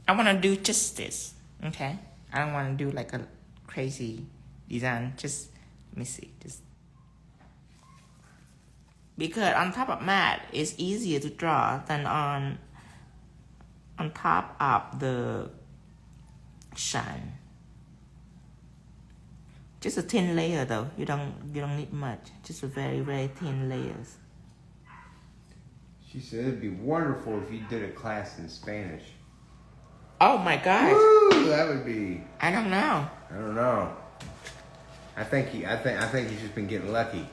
I want to do just this, okay? I don't want to do like a crazy design. Just, let me see, just. Because on top of mat, it's easier to draw than on top of the shine. Just a thin layer though. You don't need much. Just a very, very thin layers. She said it'd be wonderful if you did a class in Spanish. Oh my gosh. Woo, that would be. I don't know. I think he's just been getting lucky.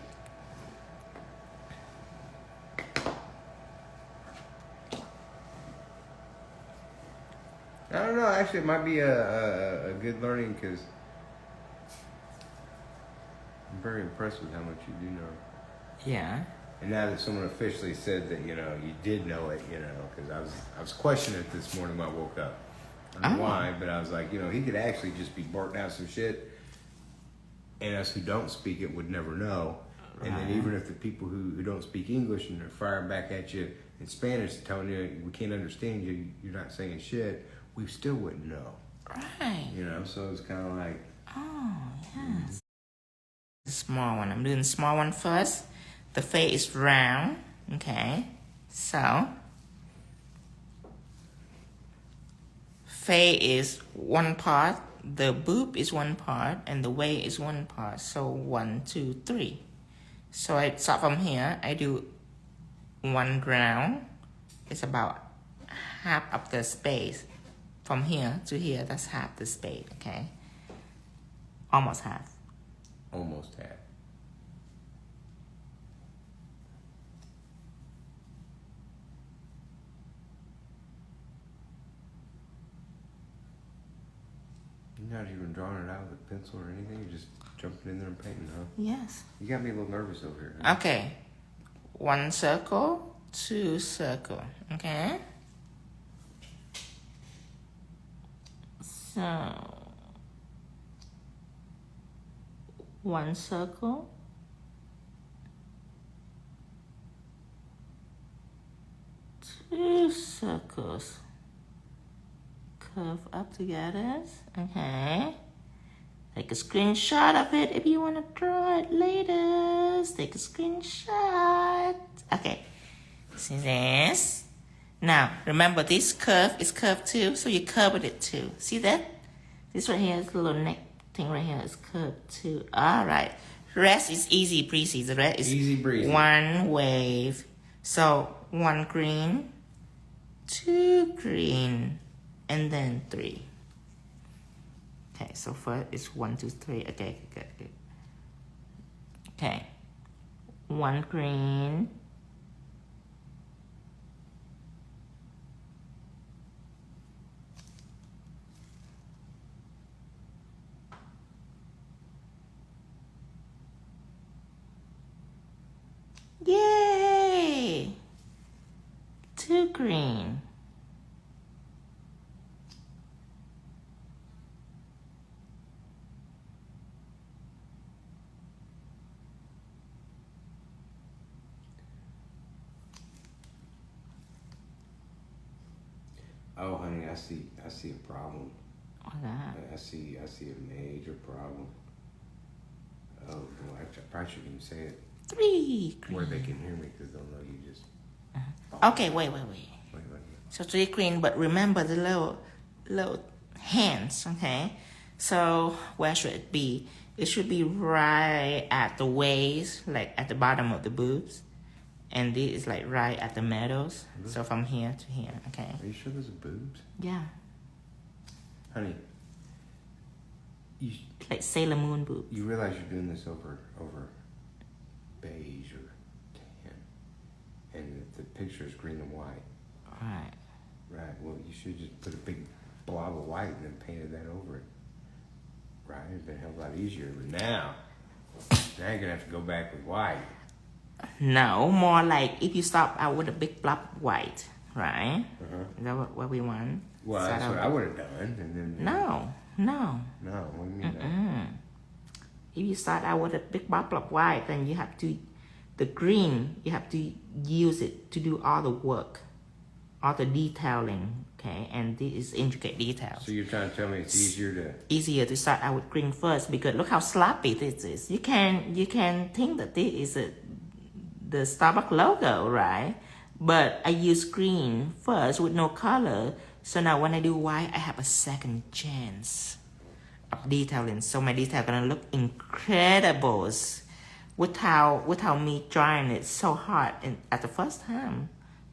I don't know. Actually, it might be a good learning because I'm very impressed with how much you do know. Yeah. And now that someone officially said that you did know it, because I was questioning it this morning when I woke up. I don't know why, but I was like, he could actually just be barking out some shit, and us who don't speak it would never know. Right. And then even if the people who don't speak English and they're firing back at you in Spanish, telling you we can't understand you, you're not saying shit, we still wouldn't know. Right. So it's kind of like. Oh, yes. The small one. I'm doing the small one first. The face is round. Okay. So. Face is one part. The boob is one part. And the waist is one part. So 1, 2, 3. So I start from here. I do one round. It's about half of the space. From here to here, that's half the space, okay? Almost half. Almost half. You're not even drawing it out with a pencil or anything? You're just jumping in there and painting, huh? Yes. You got me a little nervous over here. Huh? Okay. 1 circle, 2 circle, okay? So, 1 circle, 2 circles, curve up together, okay? Take a screenshot of it if you want to draw it later. Take a screenshot. Okay, see this? Now, remember this curve is curved too, so you curve it too. See that? This right here, this little neck thing right here is curved too. All right. Rest is easy breezy. The rest is easy breezy. One wave. So 1 green, 2 green, and then 3. Okay, so first it's 1, 2, 3. Okay, good. Okay. 1 green. Yay! 2 green. Oh, honey, I see a problem. What's that? I see a major problem. Oh, boy, I probably shouldn't even say it. 3 green. Where they can hear me because they'll know you just. Okay, wait. So 3 green, but remember the little hands, okay? So where should it be? It should be right at the waist, like at the bottom of the boobs. And this is like right at the middles. Mm-hmm. So from here to here, okay? Are you sure those are boobs? Yeah. Honey. Like Sailor Moon boobs. You realize you're doing this over beige or tan. And the picture is green and white. Right, well, you should just put a big blob of white and then painted that over it. Right, it'd been a hell of a lot easier. But now you're going to have to go back with white. No, more like if you start out with a big blob of white, right? Uh-huh. Is that what we want? Well, that's what I would have done. And then, No, what do you mean? If you start out with a big bottle of white, then you have to, the green, you have to use it to do all the work, all the detailing, Okay, and this is intricate details. So you're trying to tell me it's easier to start out with green first because look how sloppy this is. You can think that this is the Starbucks logo, right? But I use green first with no color. So now when I do white, I have a second chance of detailing. So my detail gonna look incredible without me trying it so hard at the first time.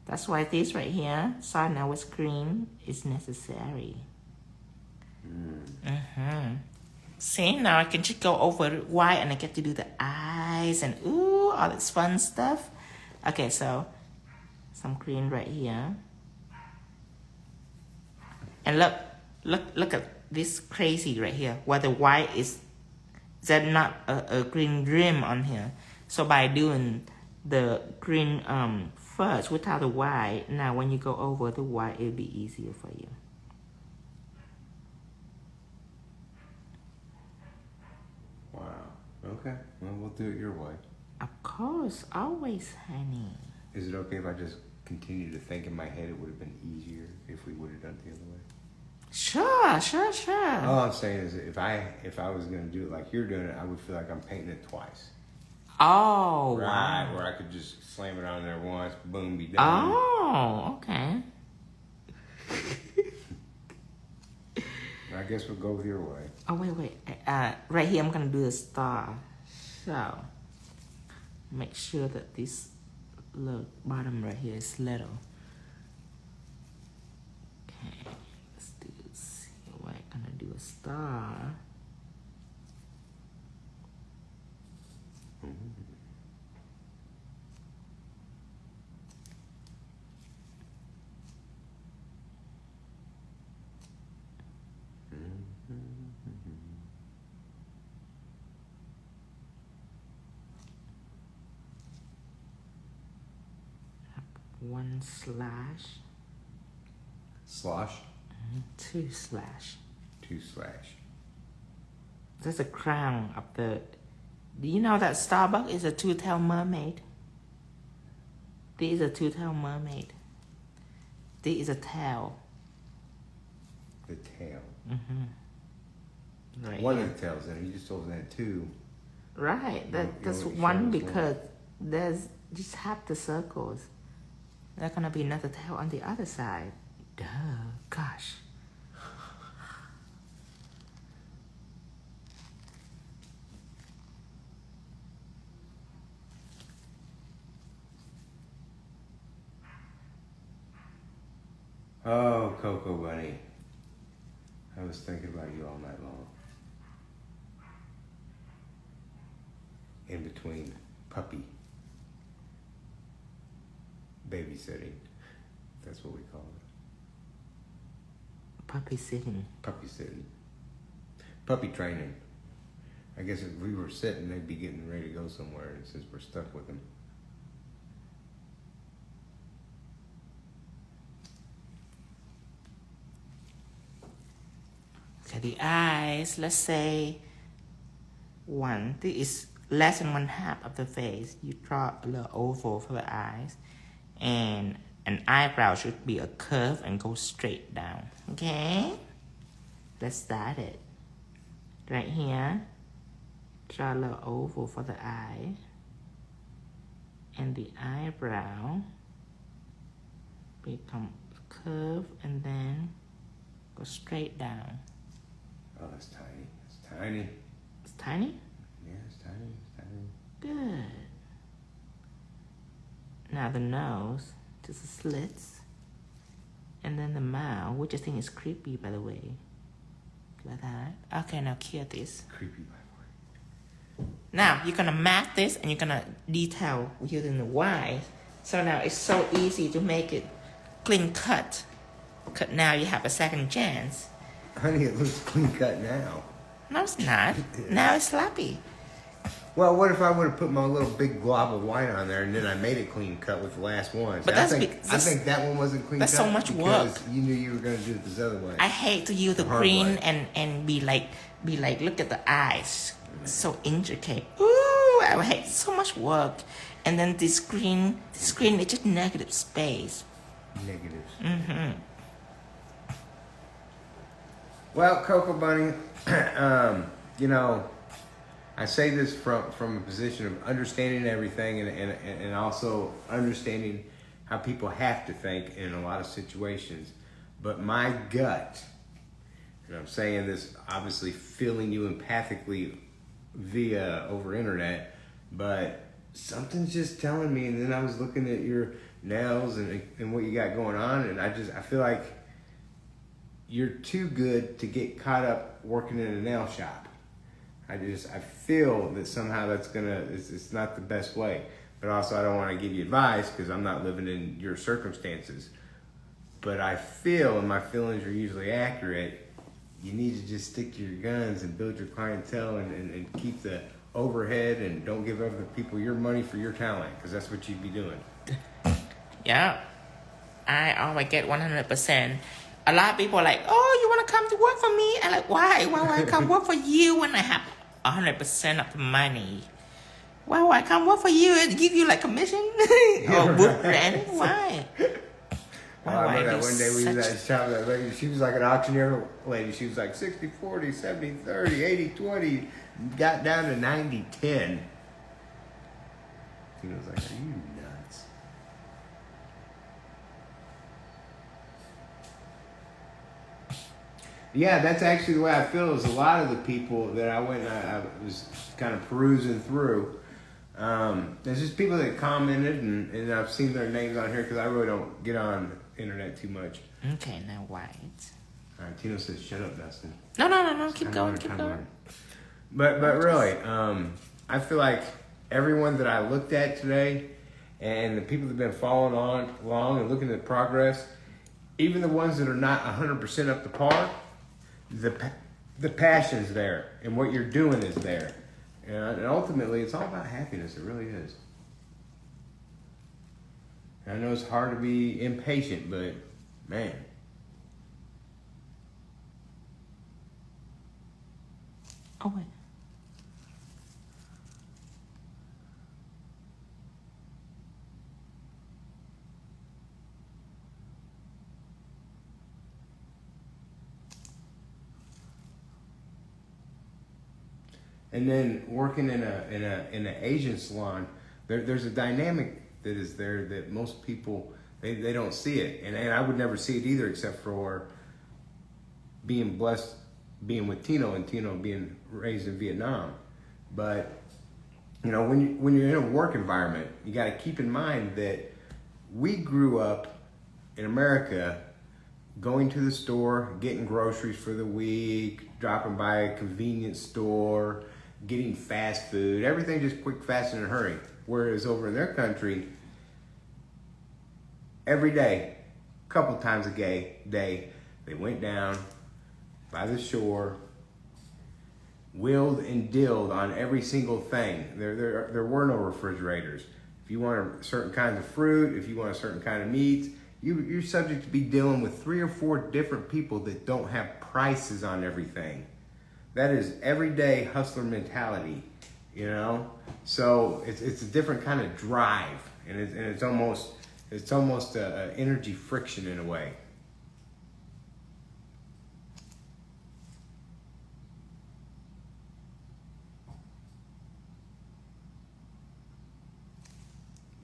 That's why this right here, starting out with green, is necessary. See, now I can just go over white and I get to do the eyes and ooh, all this fun stuff. Okay, so some green right here. And look at this crazy right here, where the white is there's not a green rim on here. So by doing the green first without the white, now when you go over the white, it'll be easier for you. Wow. Okay. Well, we'll do it your way. Of course, always, honey. Is it okay if I just continue to think in my head it would have been easier if we would have done it the other way? Sure. All I'm saying is if I was going to do it like you're doing it, I would feel like I'm painting it twice. Oh, right, wow. Where I could just slam it on there once, boom, be done. Oh, okay. I guess we'll go with your way. Oh, wait. Right here, I'm going to do a star. So, make sure that this little bottom right here is little. Okay, let's do this. We're going to do a star. One slash. Slosh? 2 slash. 2 slash. That's a crown of the... Do you know that Starbucks is a two-tailed mermaid? This is a two-tailed mermaid. This is a tail. The tail. Right One here. of the tails in it. You just told us that 2. Right. That's only one showed us because there's just half the circles. There's gonna be another tail on the other side. Duh. Gosh. Oh, Cocoa Bunny. I was thinking about you all night long. In between puppy babysitting. That's what we call it. Puppy sitting. Puppy sitting. Puppy training. I guess if we were sitting, they'd be getting ready to go somewhere, and since we're stuck with them. Okay, the eyes, let's say this is less than 1/2 of the face. You draw a little oval for the eyes. And an eyebrow should be a curve and go straight down. Okay? Let's start it. Right here, draw a little oval for the eye. And the eyebrow become curve and then go straight down. Oh, that's tiny. It's tiny. It's tiny? Yeah, it's tiny. It's tiny. Good. Now the nose, just the slits. And then the mouth, which I think is creepy, by the way. Like that. Okay, now cure this. Creepy, by the way. Now, you're gonna map this and you're gonna detail using the Y. So now it's so easy to make it clean cut. Because now you have a second chance. Honey, it looks clean cut now. No, it's not. Now it's sloppy. Well, what if I would have put my little big glob of white on there and then I made it clean cut with the last one? But I think that one wasn't clean cut. That's so much because work. You knew you were going to do it this other way. I hate to use the hard green way. and be like, look at the eyes. So intricate. Ooh, I hate so much work. And then this green is just negative space. Negatives. Well, Coco Bunny, you know, I say this from a position of understanding everything and also understanding how people have to think in a lot of situations. But my gut, and I'm saying this obviously feeling you empathically via over internet, but something's just telling me. And then I was looking at your nails and what you got going on, and I feel like you're too good to get caught up working in a nail shop. I feel that somehow it's not the best way. But also I don't want to give you advice because I'm not living in your circumstances. But I feel, and my feelings are usually accurate, you need to just stick to your guns and build your clientele and keep the overhead and don't give other people your money for your talent, because that's what you'd be doing. Yeah, I always get 100%. A lot of people are like, oh, you want to come to work for me? I'm like, why? Why would I come work for you when I have 100% of the money? Why would I come work for you and give you like commission? Or book rent? Why? I remember that one day we was at the shop, that lady, she was like an auctioneer lady. She was like 60-40, 70-30, 80-20, got down to 90-10. He was like, are you nuts? Yeah, that's actually the way I feel. Is a lot of the people that I went and I was kind of perusing through. There's just people that commented, and I've seen their names on here because I really don't get on internet too much. Okay, now white. All right, Tino says, "Shut up, Dustin." No. Keep going. But really, I feel like everyone that I looked at today, and the people that've been following along and looking at progress, even the ones that are not 100% up to par, the passion's there, and what you're doing is there, and ultimately, it's all about happiness. It really is. I know it's hard to be impatient, but man. Oh, wait. And then working in an Asian salon, there's a dynamic that is there that most people they don't see it, and I would never see it either, except for being blessed, being with Tino and Tino being raised in Vietnam. But you know, when you're in a work environment, you got to keep in mind that we grew up in America going to the store, getting groceries for the week, dropping by a convenience store, getting fast food, everything just quick, fast, and in a hurry. Whereas over in their country, every day, a couple times a day, they went down by the shore, wheeled and dealed on every single thing. There were no refrigerators. If you want a certain kind of fruit, if you want a certain kind of meat, you're subject to be dealing with 3 or 4 different people that don't have prices on everything. That is everyday hustler mentality, you know. So it's a different kind of drive, and it's almost a energy friction in a way.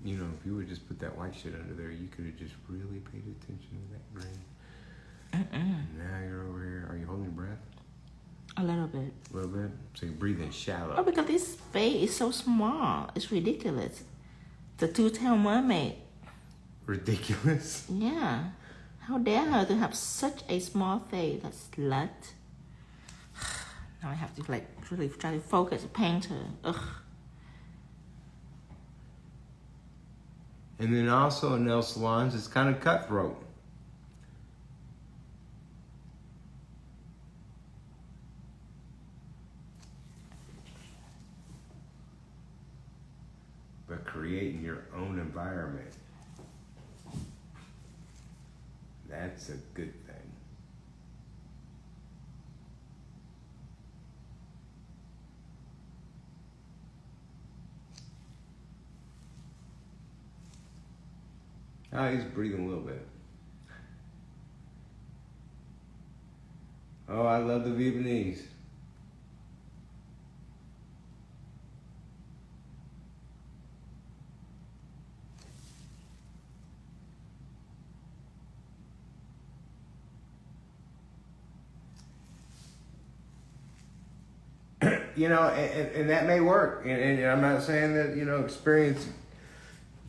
You know, if you would just put that white shit under there, you could have just really paid attention to that green. Now you're over here. Are you holding your breath? A little bit. A little bit? So you're breathing shallow. Oh, because this face is so small. It's ridiculous. The two-tailed mermaid. Ridiculous? Yeah. How dare her to have such a small face, that slut. Now I have to like really try to focus and paint her. Ugh. And then also in nail salons, it's kind of cutthroat. But creating your own environment, that's a good thing. Oh, he's breathing a little bit. Oh, I love the Vietnamese. You know, and that may work. And I'm not saying that, you know, experience,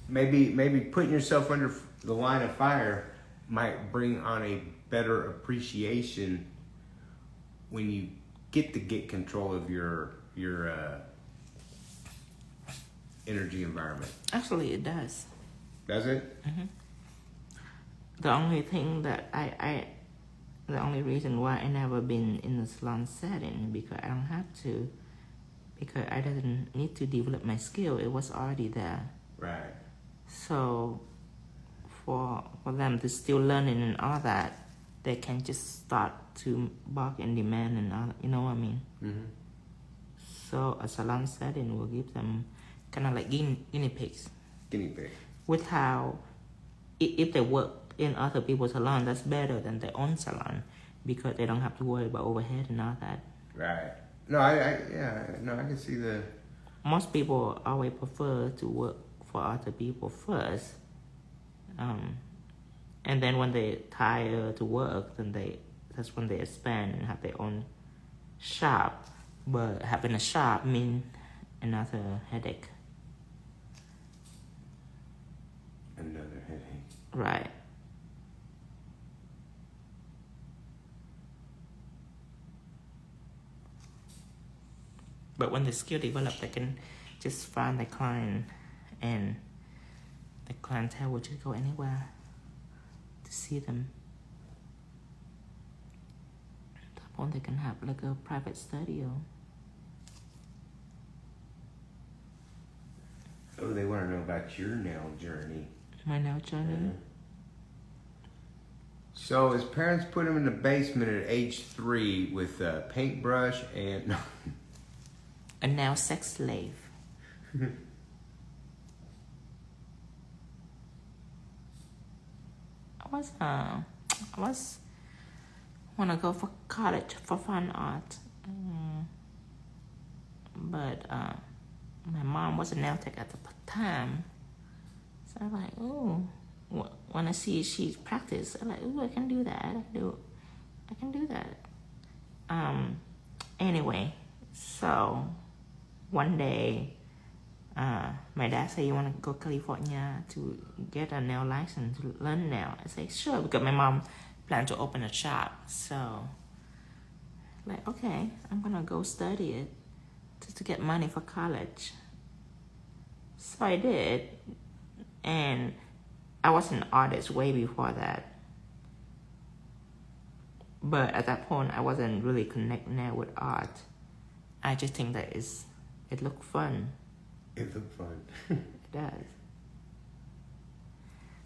maybe putting yourself under the line of fire might bring on a better appreciation when you get control of your energy environment. Actually, it does. Does it? The only thing that the only reason why I never been in the salon setting because I don't have to, because I didn't need to develop my skill. It was already there. Right. So for them to still learning and all that, they can just start to bark and demand and all. You know what I mean? Mm-hmm. So a salon setting will give them kind of like guinea pigs. Guinea pig. With how if they work in other people's salon, that's better than their own salon because they don't have to worry about overhead and all that. Right. No, I can see the. Most people always prefer to work for other people first, and then when they tire to work, then that's when they expand and have their own shop. But having a shop means another headache. Another headache. Right. But when the skill develop, they can just find the client, and the clientele will just go anywhere to see them. At that point, they can have like a private studio. Oh, they want to know about your nail journey. My nail journey. Yeah. So his parents put him in the basement at age 3 with a paintbrush and A nail sex slave. I was wanna go for college for fine art, but my mom was a nail tech at the time, so I'm like, ooh, when I see she practice, I'm like, ooh, I can do that. I can do that. Anyway, so one day, my dad said, you want to go to California to get a nail license, to learn nail? I said, sure, because my mom planned to open a shop. So, like, okay, I'm going to go study it to get money for college. So I did. And I was an artist way before that. But at that point, I wasn't really connected with art. I just think that it looked fun. it looked fun. It does.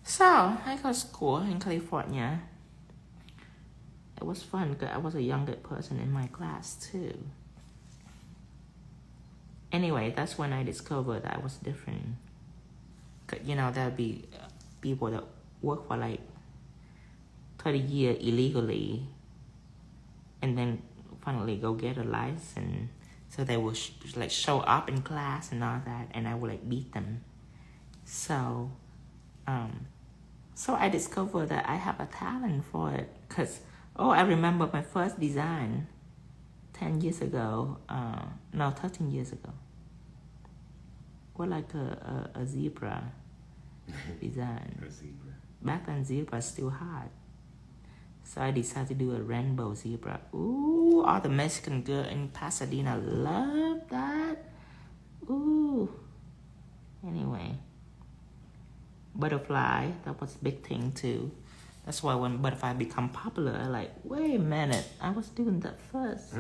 So I go to school in California. It was fun because I was a younger person in my class too. Anyway, that's when I discovered that I was different. Cause, you know, there'll be people that work for like 30 years illegally and then finally go get a license. So they will like show up in class and all that, and I would like beat them. So I discovered that I have a talent for it. Cause I remember my first design 10 years ago. 13 years ago. Was like a zebra design. A zebra. Back then, zebra still hot. So I decided to do a rainbow zebra. Ooh, all the Mexican girl in Pasadena love that. Ooh. Anyway. Butterfly, that was a big thing too. That's why when butterfly become popular, I like, wait a minute, I was doing that first.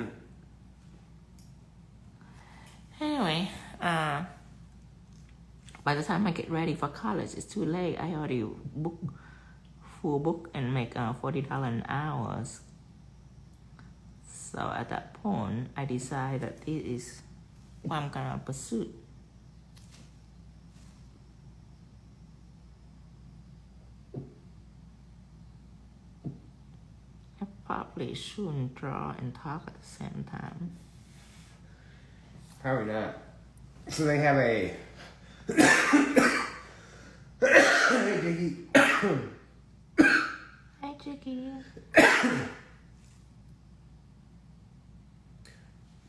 Anyway, by the time I get ready for college, it's too late. I already full book and make $40 an hour. So at that point, I decided that this is what I'm gonna pursue. I probably probably shouldn't draw and talk at the same time. Probably not. So they have a. Hey, Jiggy. Hi, Jiggy.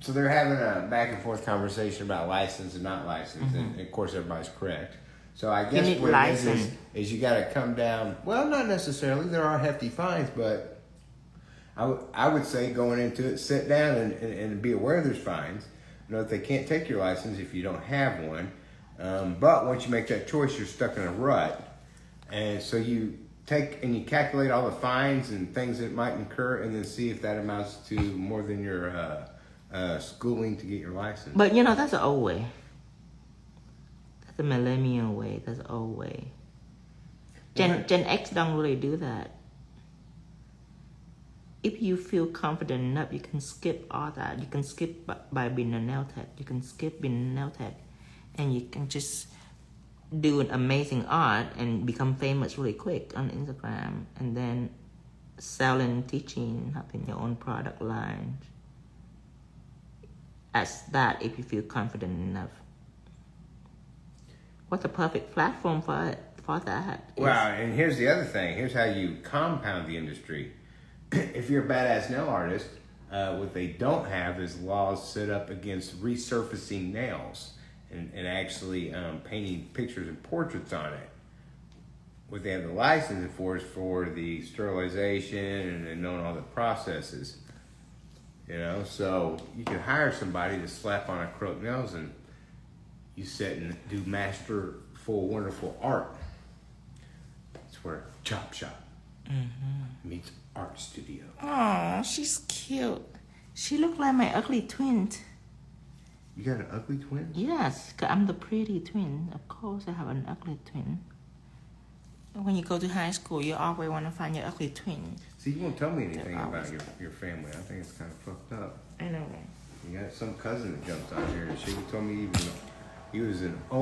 So they're having a back and forth conversation about license and not license, and of course everybody's correct. So I guess need what it license. is you got to come down. Well, not necessarily. There are hefty fines, but I would say going into it, sit down and be aware there's fines. Know that they can't take your license if you don't have one. But once you make that choice, you're stuck in a rut, and so you take and you calculate all the fines and things that it might incur, and then see if that amounts to more than your schooling to get your license. But you know, that's the old way. That's the millennial way. That's the old way. Gen X don't really do that. If you feel confident enough, you can skip all that. You can skip by being a nail tech. You can skip being a nail tech, and you can just do an amazing art and become famous really quick on Instagram, and then selling, teaching, having your own product line. As that, if you feel confident enough. What's the perfect platform for it? For that? Well, and here's the other thing. Here's how you compound the industry. If you're a badass nail artist, what they don't have is laws set up against resurfacing nails and actually painting pictures and portraits on it. What they have the license for is for the sterilization and knowing all the processes. You know, so you can hire somebody to slap on acrylic nails and you sit and do masterful, wonderful art. That's where Chop Shop meets art studio. Oh, she's cute. She looked like my ugly twin. You got an ugly twin? Yes, 'cause I'm the pretty twin. Of course, I have an ugly twin. When you go to high school, you always want to find your ugly twin. See, you won't tell me anything about your family. I think it's kind of fucked up. I know, right? You got some cousin that jumps out here and she told me he was an only